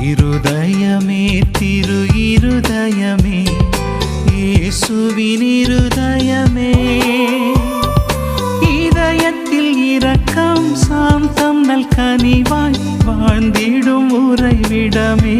இருதயமே திரு இருதயமே இயேசுவின் இருதயமே, இதயத்தில் இரக்கம் சாந்தம் நல் கனிவாய் வாழ்ந்திடும் உறைவிடமே.